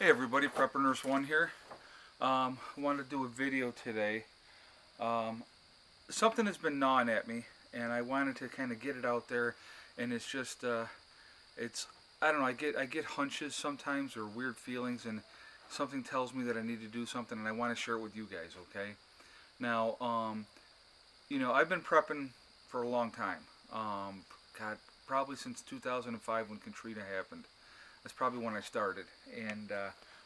Hey everybody, Prepper Nurse One here. Wanted to do a video today. Um, Something has been gnawing at me, and I wanted to kind of get it out there. And it's just, it's I don't know. I get hunches sometimes or weird feelings, and something tells me that I need to do something, and I want to share it with you guys. Okay. Now, I've been prepping for a long time. God, probably since 2005 when Katrina happened. That's probably when I started, and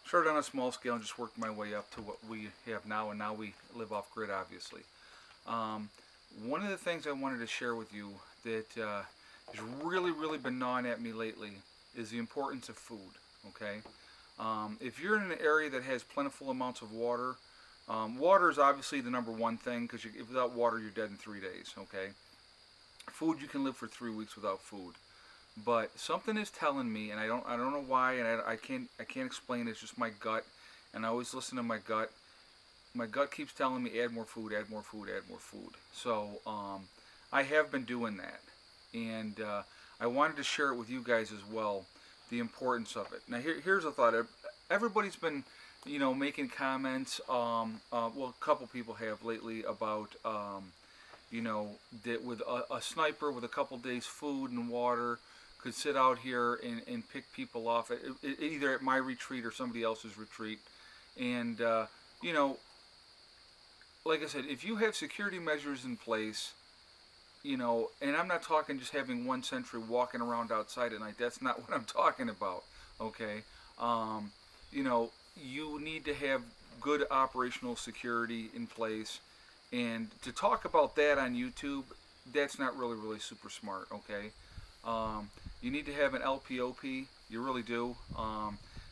started on a small scale and just worked my way up to what we have now. And now we live off grid, obviously. Um, One of the things I wanted to share with you that has really been gnawing at me lately is the importance of food. Okay, if you're in an area that has plentiful amounts of water, water is obviously the number one thing because without water you're dead in 3 days. Okay, food you can live for 3 weeks without food. But something is telling me, and I don't know why, and I can't explain it. It's just my gut, and I always listen to my gut. My gut keeps telling me add more food, add more food, add more food. So I have been doing that, and I wanted to share it with you guys as well, the importance of it. Now here's a thought. Everybody's been, making comments. Well, a couple people have lately about, that with a sniper with a couple days food and water could sit out here and pick people off either at my retreat or somebody else's retreat. And, you know, like I said, if you have security measures in place, and I'm not talking just having one sentry walking around outside at night. That's not what I'm talking about, okay? Um, you need to have good operational security in place. And to talk about that on YouTube, that's not really super smart, okay? You need to have an LPOP. You really do.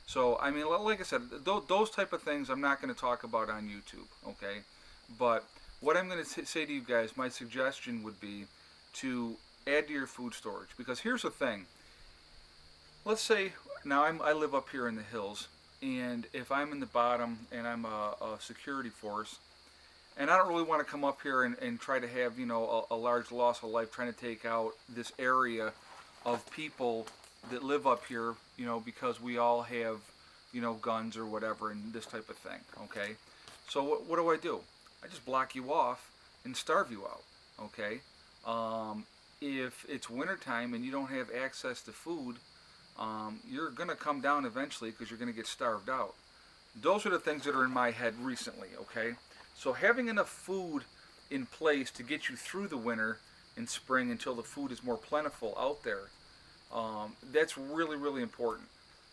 So, I mean, like I said, those type of things I'm not going to talk about on YouTube, okay? But what I'm going to say to you guys, my suggestion would be to add to your food storage. Because here's the thing. Let's say, now I live up here in the hills, and if I'm in the bottom and I'm a security force, and I don't really want to come up here and try to have, a large loss of life trying to take out this area of people that live up here, because we all have, guns or whatever and this type of thing, okay? So what do? I just block you off and starve you out, okay? If it's wintertime and you don't have access to food, you're going to come down eventually because you're going to get starved out. Those are the things that are in my head recently, okay? So having enough food in place to get you through the winter and spring until the food is more plentiful out there, that's really important.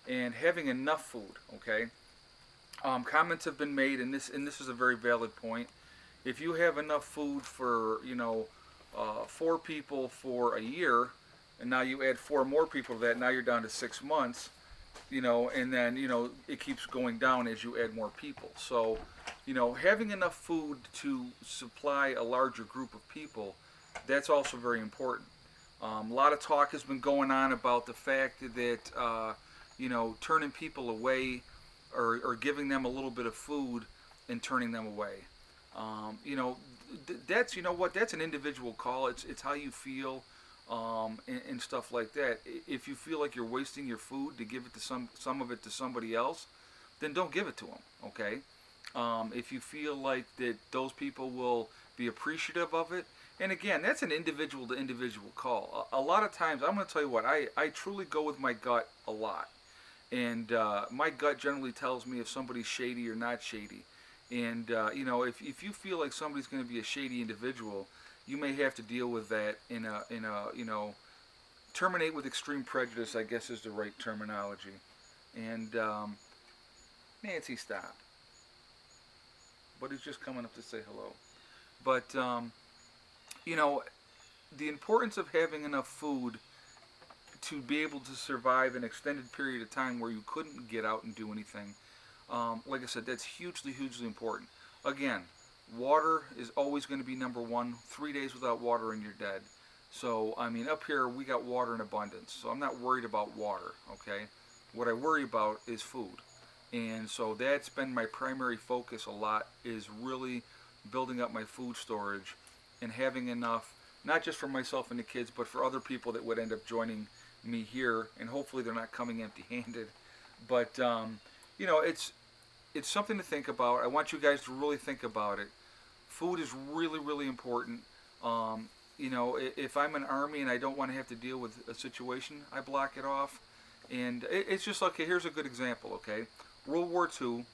And having enough food, okay? Comments have been made, and this is a very valid point. If you have enough food for 4 people for a year, and now you add 4 more people to that, now you're down to 6 months. And then it keeps going down as you add more people. So, having enough food to supply a larger group of people, that's also very important. A lot of talk has been going on about the fact that turning people away or giving them a little bit of food and turning them away. That's that's an individual call. It's how you feel. And stuff like that. If you feel like you're wasting your food to give it to some of it to somebody else, then don't give it to them. Okay. If you feel like that those people will be appreciative of it, and again, that's an individual to individual call. A lot of times, I'm going to tell you what, I truly go with my gut a lot, and my gut generally tells me if somebody's shady or not shady. And if you feel like somebody's going to be a shady individual, you may have to deal with that in a terminate with extreme prejudice, I guess is the right terminology. And Nancy, stop. But he's just coming up to say hello. But the importance of having enough food to be able to survive an extended period of time where you couldn't get out and do anything. Like I said, that's hugely important. Again, water is always going to be number one. 3 days without water and you're dead. So, I mean, up here we got water in abundance. So I'm not worried about water, okay? What I worry about is food. And so that's been my primary focus a lot, is really building up my food storage and having enough, not just for myself and the kids, but for other people that would end up joining me here. And hopefully they're not coming empty-handed. But, you know, it's something to think about. I want you guys to really think about it. Food is really, really important. Um, you know, if I'm an army and I don't want to have to deal with a situation, I block it off. And it's just okay. Here's a good example. Okay, World War II.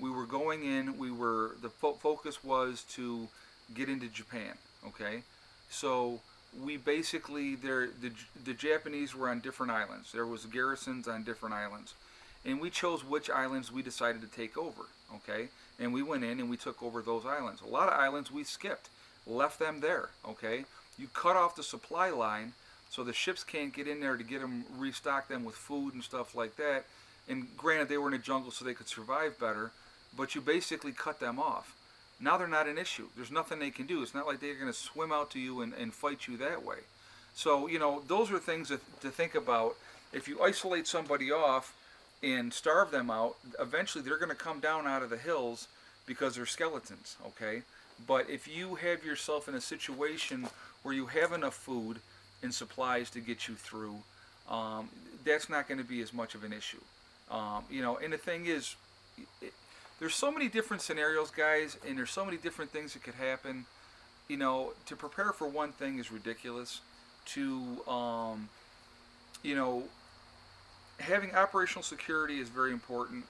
We were going in. We were the focus was to get into Japan. Okay, so we basically the Japanese were on different islands. There was garrisons on different islands, and we chose which islands we decided to take over. Okay, and we went in and we took over those islands. A lot of islands we skipped, left them there. Okay, you cut off the supply line so the ships can't get in there to get them restock them with food and stuff like that. And granted, they were in a jungle so they could survive better, but you basically cut them off. Now they're not an issue. There's nothing they can do. It's not like they're going to swim out to you and fight you that way. So, you know, those are things to think about. If you isolate somebody off and starve them out, eventually they're going to come down out of the hills because they're skeletons, okay? But if you have yourself in a situation where you have enough food and supplies to get you through, that's not going to be as much of an issue. You know, and the thing is, there's so many different scenarios, guys, and there's so many different things that could happen. You know, to prepare for one thing is ridiculous. You know, having operational security is very important.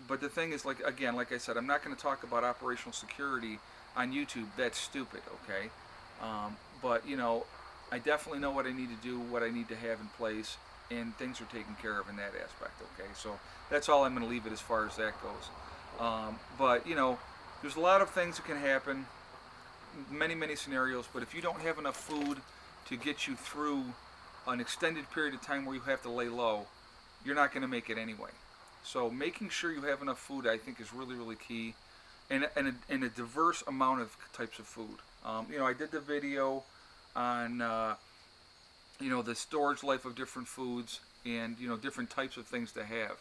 But the thing is, like again, like I said, I'm not going to talk about operational security on YouTube. That's stupid, okay? But you know, I definitely know what I need to do, what I need to have in place, and things are taken care of in that aspect, okay? So that's all I'm going to leave it as far as that goes. But you know, there's a lot of things that can happen, many scenarios. But if you don't have enough food to get you through an extended period of time where you have to lay low, you're not going to make it anyway. So making sure you have enough food, I think, is really key, and a diverse amount of types of food. You know, I did the video on you know, the storage life of different foods and, you know, different types of things to have.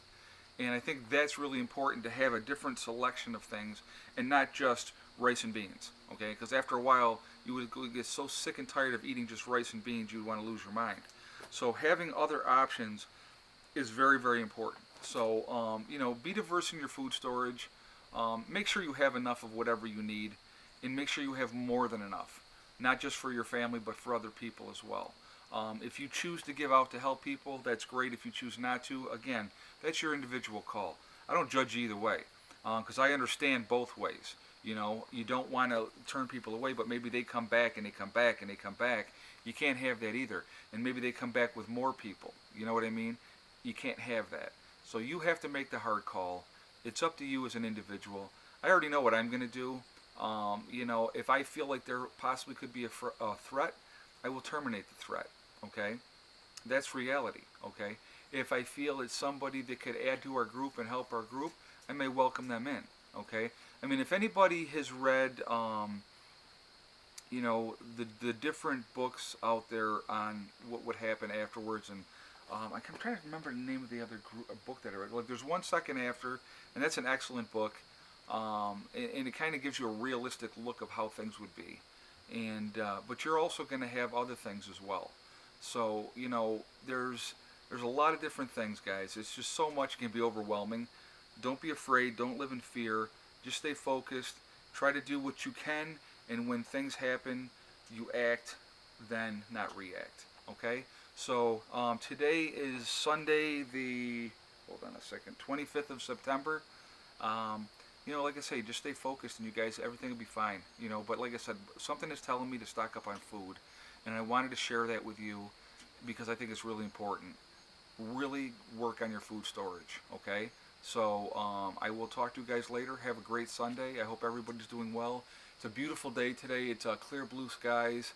And I think that's really important, to have a different selection of things and not just rice and beans, okay? Because after a while, you would get so sick and tired of eating just rice and beans, you'd want to lose your mind. So having other options is very important. So, you know, be diverse in your food storage. Make sure you have enough of whatever you need, and make sure you have more than enough, not just for your family, but for other people as well. If you choose to give out to help people, that's great. If you choose not to, again, that's your individual call. I don't judge either way, because I understand both ways. You know, you don't want to turn people away, but maybe they come back and they come back and they come back. You can't have that either. And maybe they come back with more people. You know what I mean? You can't have that. So you have to make the hard call. It's up to you as an individual. I already know what I'm going to do. You know, if I feel like there possibly could be a threat, I will terminate the threat. Okay? That's reality. Okay? If I feel it's somebody that could add to our group and help our group, I may welcome them in. Okay? I mean, if anybody has read, you know, the different books out there on what would happen afterwards, and I'm trying to remember the name of the other book that I read. Like, there's One Second After, and that's an excellent book, and it kind of gives you a realistic look of how things would be. And but you're also going to have other things as well. So, you know, there's a lot of different things, guys. It's just so much, can be overwhelming. Don't be afraid. Don't live in fear. Just stay focused. Try to do what you can, and when things happen, you act, then not react. Okay? So today is Sunday, the 25th of September. You know, like I say, just stay focused, and you guys, everything will be fine. You know, but like I said, something is telling me to stock up on food, and I wanted to share that with you because I think it's really important. Really work on your food storage. Okay? So I will talk to you guys later. Have a great Sunday. I hope everybody's doing well. It's a beautiful day today. It's clear blue skies.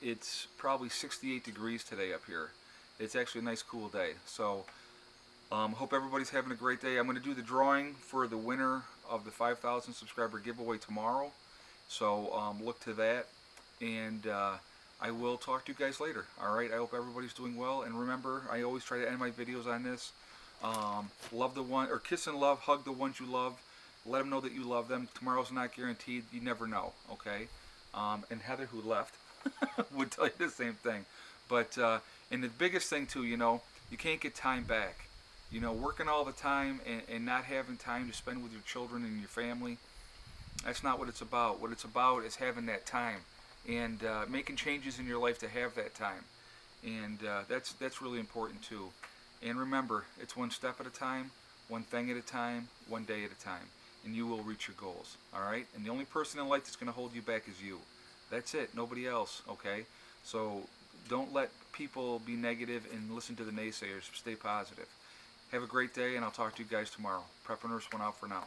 It's probably 68 degrees today up here. It's actually a nice cool day. So hope everybody's having a great day. I'm going to do the drawing for the winner of the 5,000 subscriber giveaway tomorrow. So look to that. And I will talk to you guys later. Alright, I hope everybody's doing well. And remember, I always try to end my videos on this. Love the one, or kiss and love, hug the ones you love. Let them know that you love them. Tomorrow's not guaranteed. You never know, okay? And Heather, who left, would tell you the same thing. But, and the biggest thing too, you know, you can't get time back. You know, working all the time and not having time to spend with your children and your family, that's not what it's about. What it's about is having that time and making changes in your life to have that time. And that's really important too. And remember, it's one step at a time, one thing at a time, one day at a time, and you will reach your goals. All right. And the only person in life that's going to hold you back is you. That's it. Nobody else. Okay. So don't let people be negative and listen to the naysayers. Stay positive. Have a great day, and I'll talk to you guys tomorrow. Prep Nurse 1 out for now.